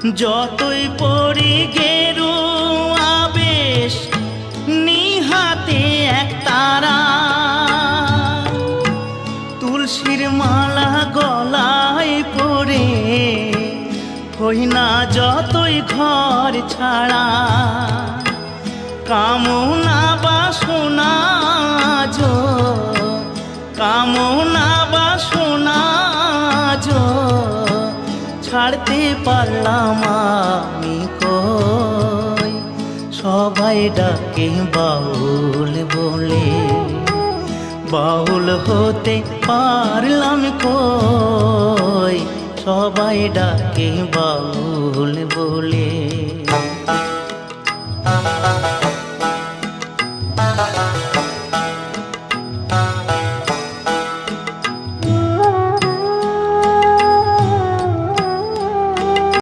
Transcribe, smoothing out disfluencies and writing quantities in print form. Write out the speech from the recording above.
যতই পড়ি গেরুয়া বেশ নিহাতে এক তারা, তুলসীর মালা গলায় পরে হই না যতই ঘর ছাড়া। কামনা বাসনা যো, কামনা বাসনা যো ছাড়তে পারলাম আমি কই। সবাই ডাকে বাউল বলে, বাউল হতে পারলাম কই। সবাই ডাকে বাউল